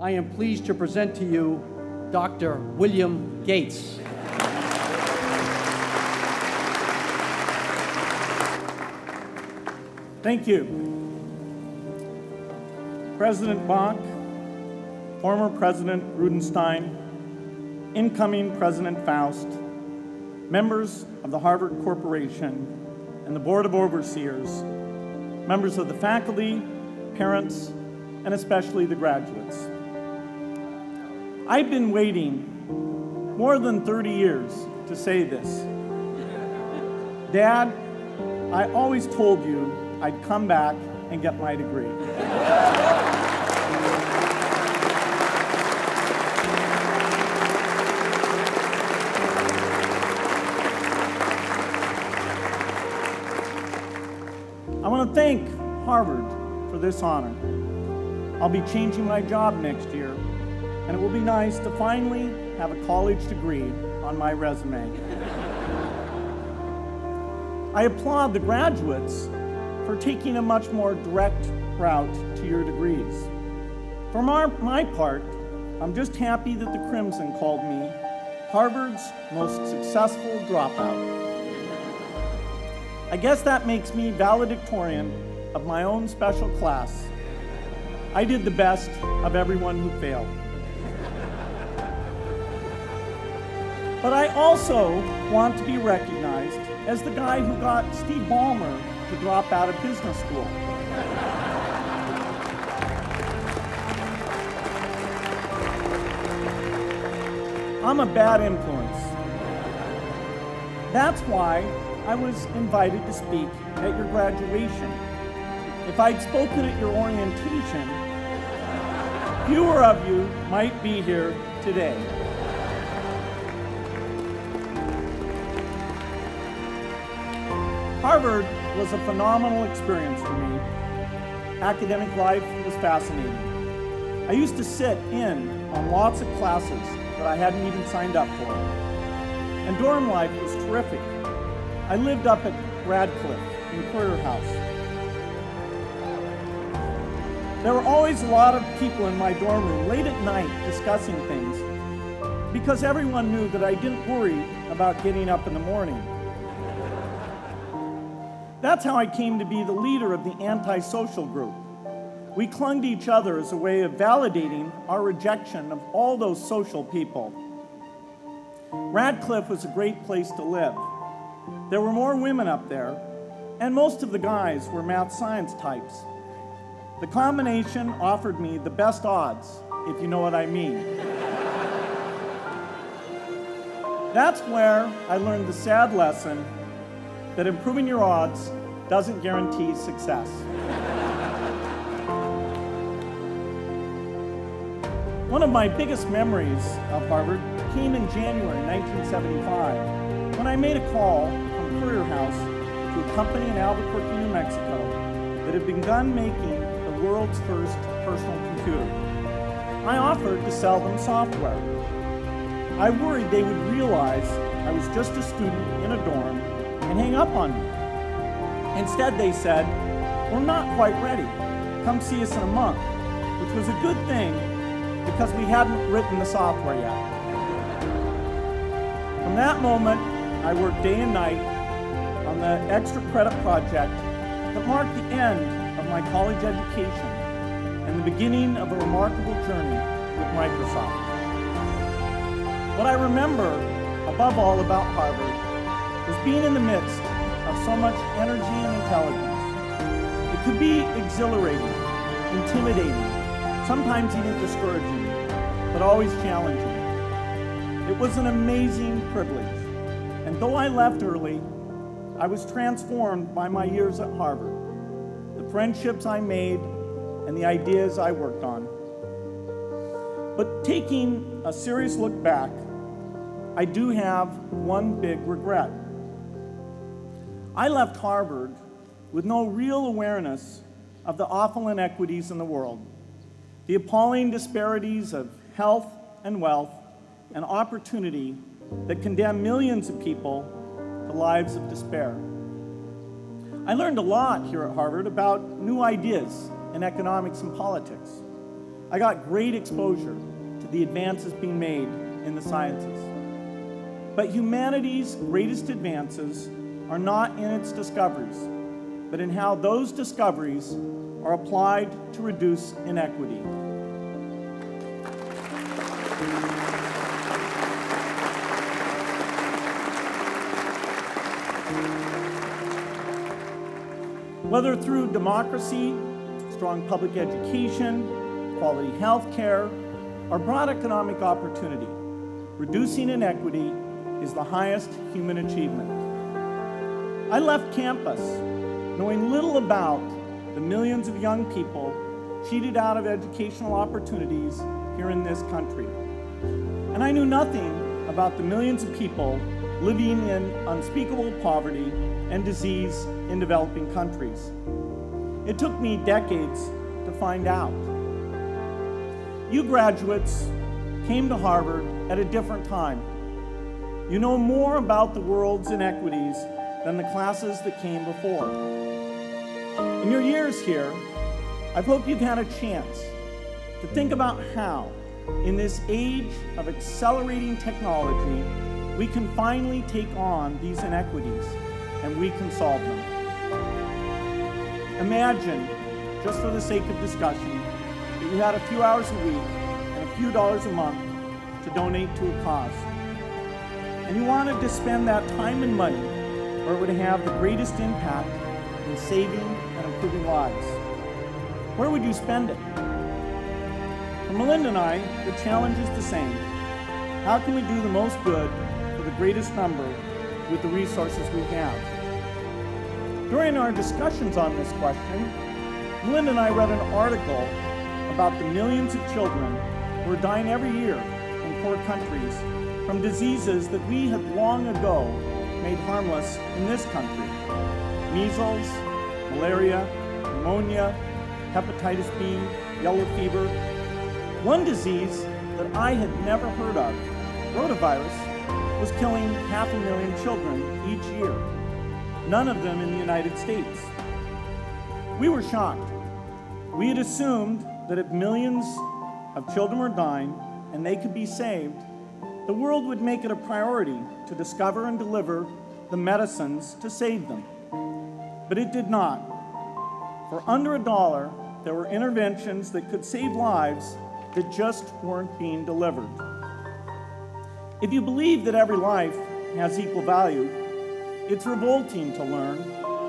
I am pleased to present to you Dr. William Gates. Thank you. President Bach, former President Rudenstein, incoming President Faust, members of the Harvard Corporation and the Board of Overseers, members of the faculty, parents, and especially the graduates. I've been waiting more than 30 years to say this. Dad, I always told you I'd come back and get my degree. I want to thank Harvard for this honor. I'll be changing my job next year, and it will be nice to finally have a college degree on my resume. I applaud the graduates for taking a much more direct route to your degrees. For my part, I'm just happy that the Crimson called me Harvard's most successful dropout. I guess that makes me valedictorian of my own special class. I did the best of everyone who failed. But I also want to be recognized as the guy who got Steve Ballmer to drop out of business school. I'm a bad influence. That's why I was invited to speak at your graduation. If I'd spoken at your orientation, fewer of you might be here today. Harvard was a phenomenal experience for me. Academic life was fascinating. I used to sit in on lots of classes that I hadn't even signed up for. And dorm life was terrific. I lived up at Radcliffe in Courier House. There were always a lot of people in my dorm room late at night discussing things because everyone knew that I didn't worry about getting up in the morning. That's how I came to be the leader of the antisocial group. We clung to each other as a way of validating our rejection of all those social people. Radcliffe was a great place to live. There were more women up there, and most of the guys were math science types. The combination offered me the best odds, if you know what I mean. That's where I learned the sad lesson that improving your odds doesn't guarantee success. One of my biggest memories of Harvard came in January 1975 when I made a call from Courier House to a company in Albuquerque, New Mexico that had begun making the world's first personal computer. I offered to sell them software. I worried they would realize I was just a student in a dorm and hang up on me. Instead, they said, "We're not quite ready. Come see us in a month," which was a good thing because we hadn't written the software yet. From that moment, I worked day and night on the extra credit project that marked the end of my college education and the beginning of a remarkable journey with Microsoft. What I remember above all about Harvard was being in the midst of so much energy and intelligence. It could be exhilarating, intimidating, sometimes even discouraging, but always challenging. It was an amazing privilege, and though I left early, I was transformed by my years at Harvard, the friendships I made, and the ideas I worked on. But taking a serious look back, I do have one big regret. I left Harvard with no real awareness of the awful inequities in the world, the appalling disparities of health and wealth and opportunity that condemn millions of people to lives of despair. I learned a lot here at Harvard about new ideas in economics and politics. I got great exposure to the advances being made in the sciences. But humanity's greatest advances are not in its discoveries, but in how those discoveries are applied to reduce inequity. Whether through democracy, strong public education, quality health care, or broad economic opportunity, reducing inequity is the highest human achievement. I left campus knowing little about the millions of young people cheated out of educational opportunities here in this country. And I knew nothing about the millions of people living in unspeakable poverty and disease in developing countries. It took me decades to find out. You graduates came to Harvard at a different time. You know more about the world's inequities than the classes that came before. In your years here, I hope you've had a chance to think about how, in this age of accelerating technology, we can finally take on these inequities and we can solve them. Imagine, just for the sake of discussion, that you had a few hours a week and a few dollars a month to donate to a cause. And you wanted to spend that time and money where it would have the greatest impact in saving and improving lives. Where would you spend it? For Melinda and I, the challenge is the same. How can we do the most good for the greatest number with the resources we have? During our discussions on this question, Melinda and I read an article about the millions of children who are dying every year in poor countries from diseases that we had long ago made harmless in this country. Measles, malaria, pneumonia, hepatitis B, yellow fever. One disease that I had never heard of, rotavirus, was killing 500,000 children each year, none of them in the United States. We were shocked. We had assumed that if millions of children were dying and they could be saved, the world would make it a priority to discover and deliver the medicines to save them. But it did not. For under $1, there were interventions that could save lives that just weren't being delivered. If you believe that every life has equal value, it's revolting to learn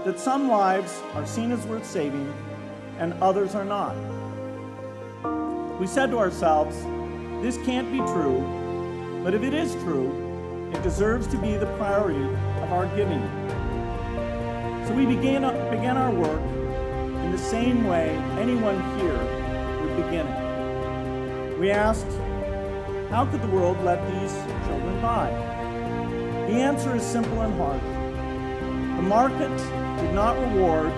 that some lives are seen as worth saving and others are not. We said to ourselves, this can't be true, but if it is true, it deserves to be the priority of our giving. So we began our work in the same way anyone here would begin it. We asked, how could the world let these children die? The answer is simple and harsh. The market did not reward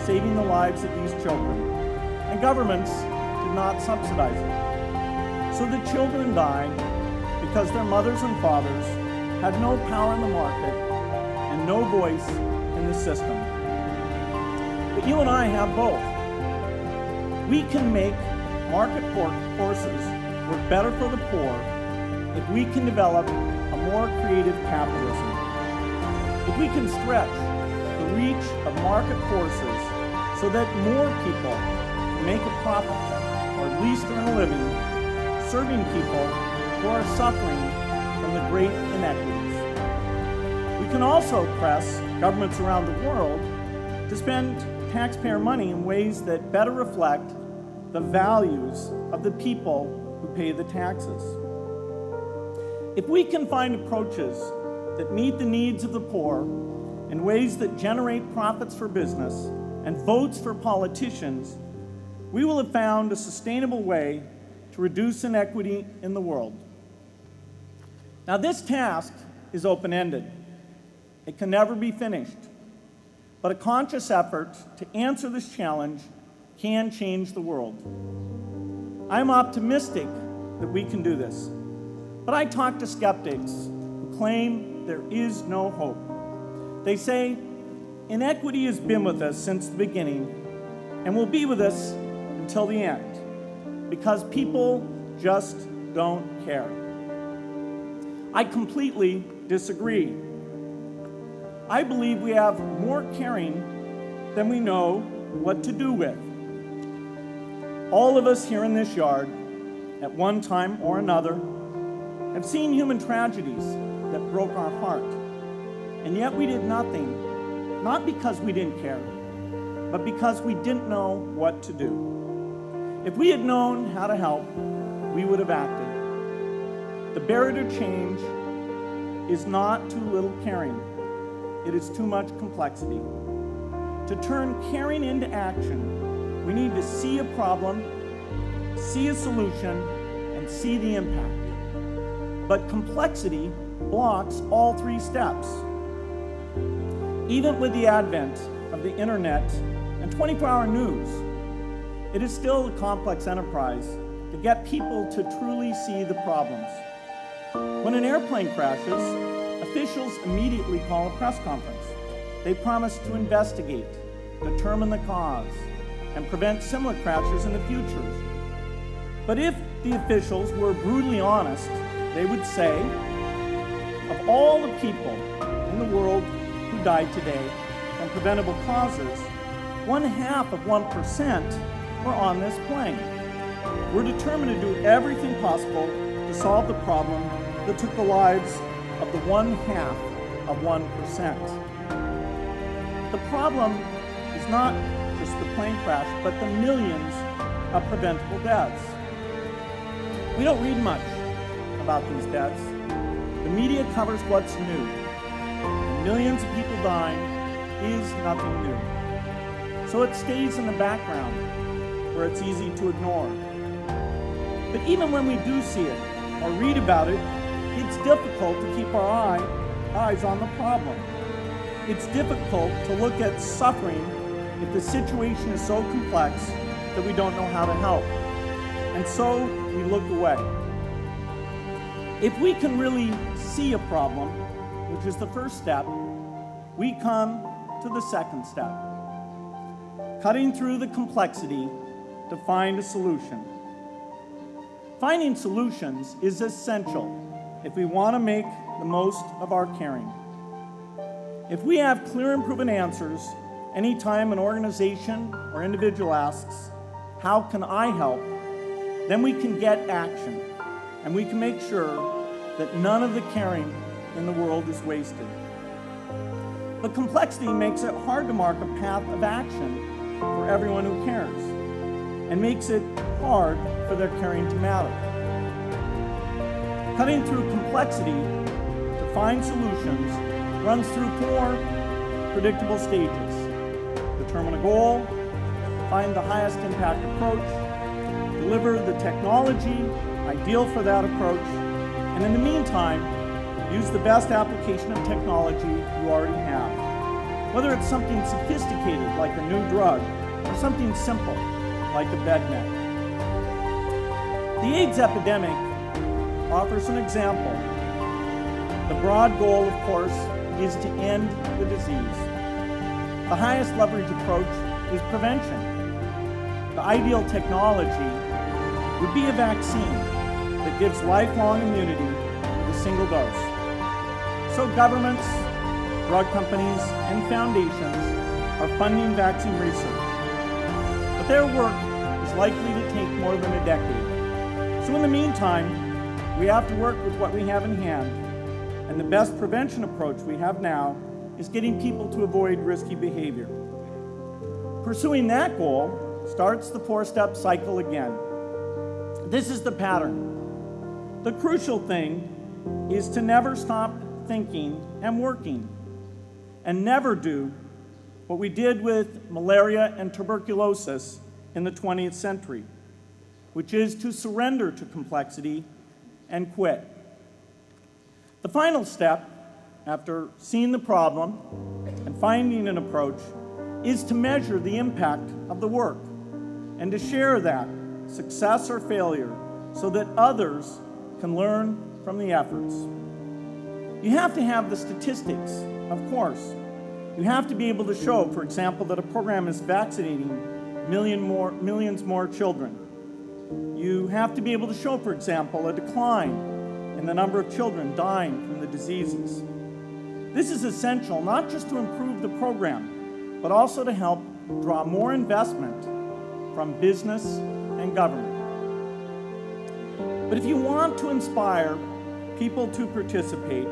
saving the lives of these children, and governments did not subsidize it. So the children died because their mothers and fathers had no power in the market and no voice in the system. But you and I have both. We can make market forces work better for the poor if we can develop a more creative capitalism. If we can stretch the reach of market forces so that more people can make a profit or at least earn a living serving people who are suffering from the great inequities. We can also press governments around the world to spend taxpayer money in ways that better reflect the values of the people who pay the taxes. If we can find approaches that meet the needs of the poor in ways that generate profits for business and votes for politicians, we will have found a sustainable way to reduce inequity in the world. Now, this task is open-ended. It can never be finished. But a conscious effort to answer this challenge can change the world. I'm optimistic that we can do this. But I talk to skeptics who claim there is no hope. They say, inequity has been with us since the beginning and will be with us until the end. because people just don't care. I completely disagree. I believe we have more caring than we know what to do with. All of us here in this yard, at one time or another, have seen human tragedies that broke our heart. And yet we did nothing, not because we didn't care, but because we didn't know what to do. If we had known how to help, we would have acted. The barrier to change is not too little caring. It is too much complexity. To turn caring into action, we need to see a problem, see a solution, and see the impact. But complexity blocks all three steps. Even with the advent of the internet and 24-hour news, it is still a complex enterprise to get people to truly see the problems. When an airplane crashes, officials immediately call a press conference. They promise to investigate, determine the cause, and prevent similar crashes in the future. But if the officials were brutally honest, they would say, of all the people in the world who died today from preventable causes, 0.5% were on this plane. We're determined to do everything possible to solve the problem that took the lives of the 0.5%. The problem is not just the plane crash, but the millions of preventable deaths. We don't read much about these deaths. The media covers what's new. Millions of people dying is nothing new. So it stays in the background where it's easy to ignore. But even when we do see it or read about it, it's difficult to keep our eyes on the problem. It's difficult to look at suffering if the situation is so complex that we don't know how to help. And so we look away. If we can really see a problem, which is the first step, we come to the second step, cutting through the complexity to find a solution. Finding solutions is essential if we want to make the most of our caring. If we have clear and proven answers, anytime an organization or individual asks, how can I help? Then we can get action, and we can make sure that none of the caring in the world is wasted. But complexity makes it hard to mark a path of action for everyone who cares, and makes it hard for their caring to matter. Cutting through complexity to find solutions runs through 4 predictable stages. Determine a goal, find the highest impact approach, deliver the technology ideal for that approach, and in the meantime, use the best application of technology you already have. Whether it's something sophisticated like a new drug, or something simple like a bed net. The AIDS epidemic offers an example. The broad goal, of course, is to end the disease. The highest leverage approach is prevention. The ideal technology would be a vaccine that gives lifelong immunity with a single dose. So governments, drug companies, and foundations are funding vaccine research. But their work is likely to take more than a decade. So in the meantime, we have to work with what we have in hand. And the best prevention approach we have now is getting people to avoid risky behavior. Pursuing that goal starts the 4-step cycle again. This is the pattern. The crucial thing is to never stop thinking and working, and never do what we did with malaria and tuberculosis in the 20th century, which is to surrender to complexity and quit. The final step, after seeing the problem and finding an approach, is to measure the impact of the work and to share that, success or failure, so that others can learn from the efforts. You have to have the statistics, of course. You have to be able to show, for example, that a program is vaccinating millions more children. You have to be able to show, for example, a decline in the number of children dying from the diseases. This is essential not just to improve the program, but also to help draw more investment from business and government. But if you want to inspire people to participate,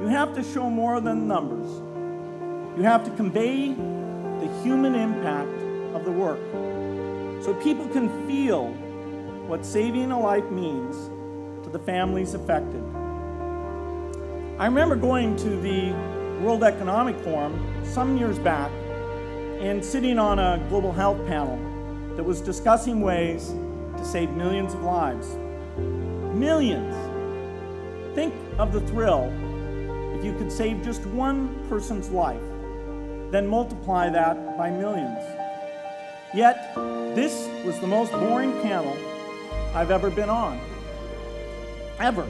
you have to show more than numbers. You have to convey the human impact of the work so people can feel what saving a life means to the families affected. I remember going to the World Economic Forum some years back and sitting on a global health panel that was discussing ways to save millions of lives. Millions! Think of the thrill if you could save just one person's life, then multiply that by millions. Yet, this was the most boring panel I've ever been on. Ever.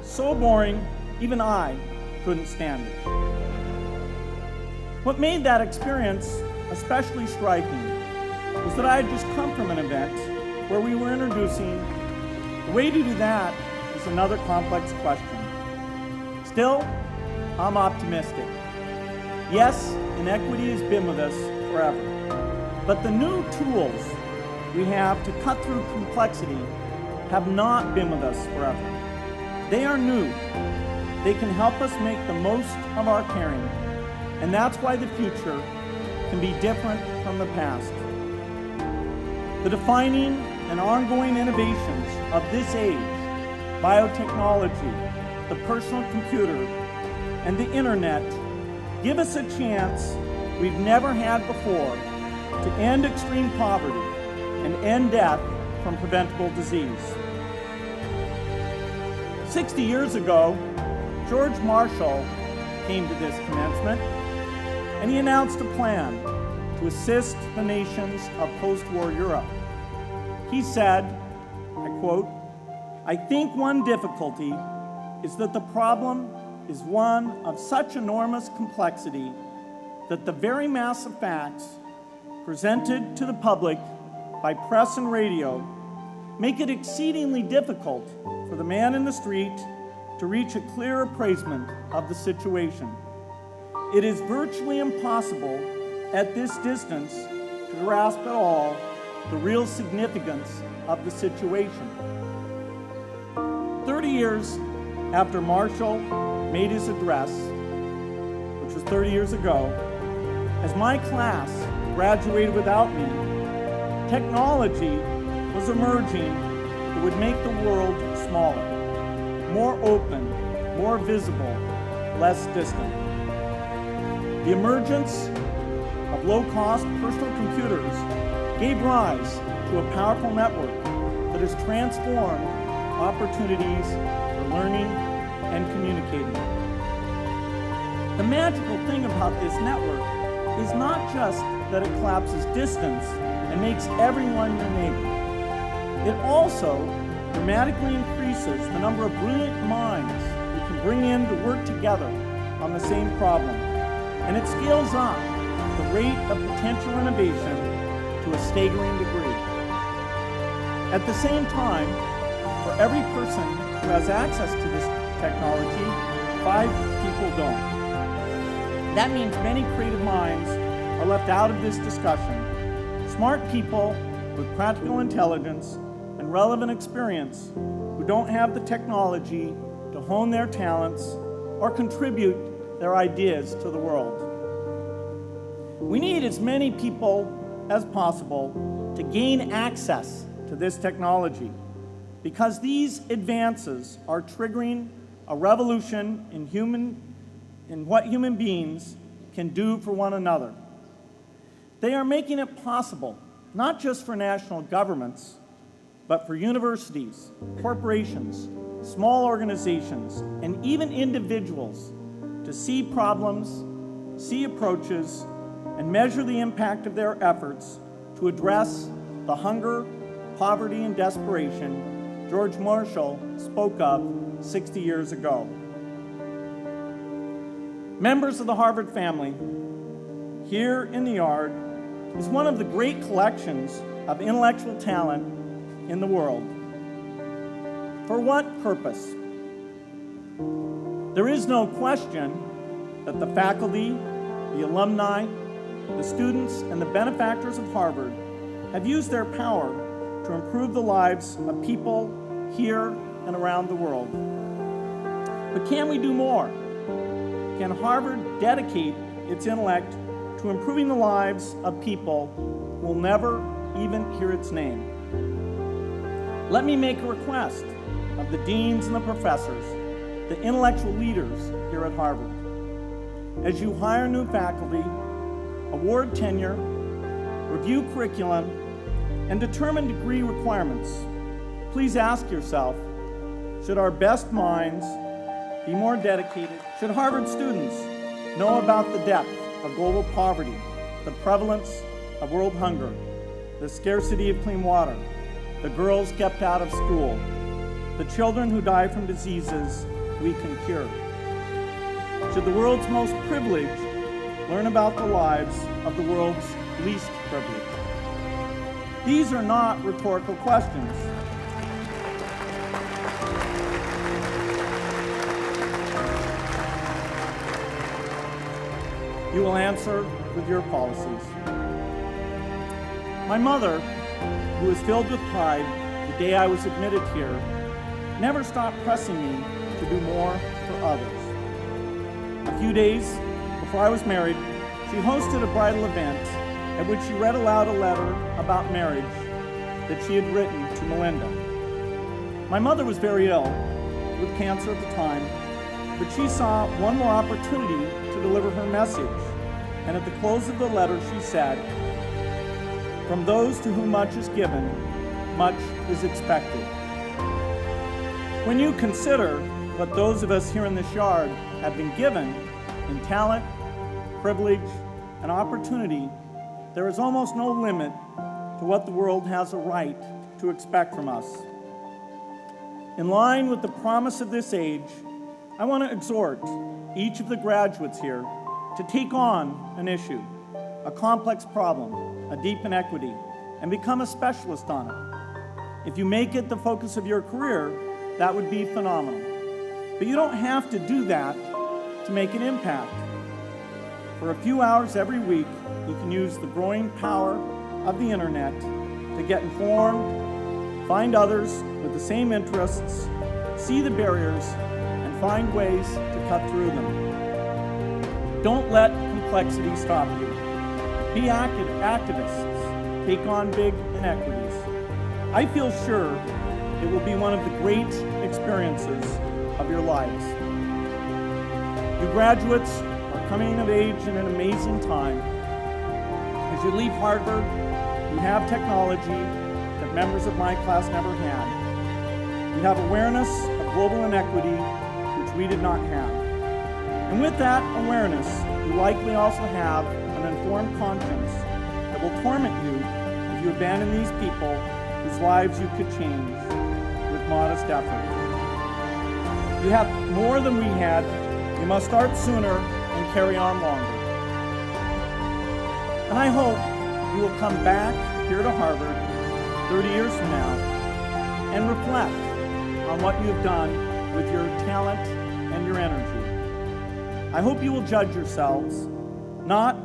So boring, even I couldn't stand it. What made that experience especially striking was that I had just come from an event where we were introducing the way to do that is another complex question. Still, I'm optimistic. Yes, inequity has been with us forever, but the new tools we have to cut through complexity have not been with us forever. They are new. They can help us make the most of our caring, and that's why the future can be different from the past. The defining and ongoing innovations of this age, biotechnology, the personal computer, and the internet give us a chance we've never had before to end extreme poverty and end death from preventable disease. 60 years ago, George Marshall came to this commencement, and he announced a plan to assist the nations of post-war Europe. He said, I quote, "I think one difficulty is that the problem is one of such enormous complexity that the very mass of facts presented to the public by press and radio make it exceedingly difficult for the man in the street to reach a clear appraisement of the situation. It is virtually impossible at this distance to grasp at all the real significance of the situation." 30 years after Marshall made his address, which was 30 years ago, as my class graduated without me, technology was emerging that would make the world smaller, more open, more visible, less distant. The emergence of low-cost personal computers gave rise to a powerful network that has transformed opportunities for learning and communicating. The magical thing about this network is not just that it collapses distance and makes everyone your neighbor. It also dramatically increases the number of brilliant minds we can bring in to work together on the same problem. And it scales up the rate of potential innovation to a staggering degree. At the same time, for every person who has access to this technology, 5 people don't. That means many creative minds are left out of this discussion. Smart people with practical intelligence and relevant experience who don't have the technology to hone their talents or contribute their ideas to the world. We need as many people as possible to gain access to this technology because these advances are triggering a revolution in what human beings can do for one another. They are making it possible, not just for national governments, but for universities, corporations, small organizations, and even individuals to see problems, see approaches, and measure the impact of their efforts to address the hunger, poverty, and desperation George Marshall spoke of 60 years ago. Members of the Harvard family, here in the yard is one of the great collections of intellectual talent in the world. For what purpose? There is no question that the faculty, the alumni, the students, and the benefactors of Harvard have used their power to improve the lives of people here and around the world. But can we do more? Can Harvard dedicate its intellect to improving the lives of people who will never even hear its name? Let me make a request of the deans and the professors, the intellectual leaders here at Harvard. As you hire new faculty, award tenure, review curriculum, and determine degree requirements, please ask yourself, should our best minds be more dedicated? Should Harvard students know about the depth of global poverty, the prevalence of world hunger, the scarcity of clean water, the girls kept out of school, the children who die from diseases we can cure? Should the world's most privileged learn about the lives of the world's least privileged? These are not rhetorical questions. You will answer with your policies. My mother, who was filled with pride the day I was admitted here, never stopped pressing me to do more for others. A few days before I was married, she hosted a bridal event at which she read aloud a letter about marriage that she had written to Melinda. My mother was very ill with cancer at the time, but she saw one more opportunity to deliver her message, and at the close of the letter she said, "From those to whom much is given, much is expected." When you consider what those of us here in this yard have been given in talent, privilege, and opportunity, there is almost no limit to what the world has a right to expect from us. In line with the promise of this age, I want to exhort each of the graduates here to take on an issue, a complex problem, a deep inequity, and become a specialist on it. If you make it the focus of your career, that would be phenomenal. But you don't have to do that to make an impact. For a few hours every week, you can use the growing power of the internet to get informed, find others with the same interests, see the barriers, and find ways to cut through them. Don't let complexity stop you. Be activists. Take on big inequities. I feel sure it will be one of the great experiences of your lives. You graduates are coming of age in an amazing time. As you leave Harvard, you have technology that members of my class never had. You have awareness of global inequity, which we did not have. And with that awareness, you likely also have an informed conscience that will torment you if you abandon these people whose lives you could change with modest effort. You have more than we had. You must start sooner and carry on longer. And I hope you will come back here to Harvard 30 years from now and reflect on what you have done with your talent and your energy. I hope you will judge yourselves not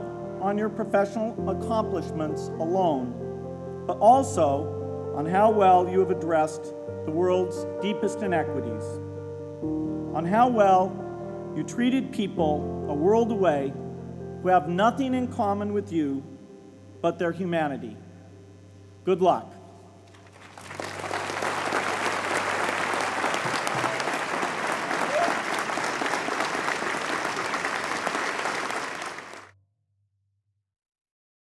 on your professional accomplishments alone, but also on how well you have addressed the world's deepest inequities, on how well you treated people a world away who have nothing in common with you but their humanity. Good luck.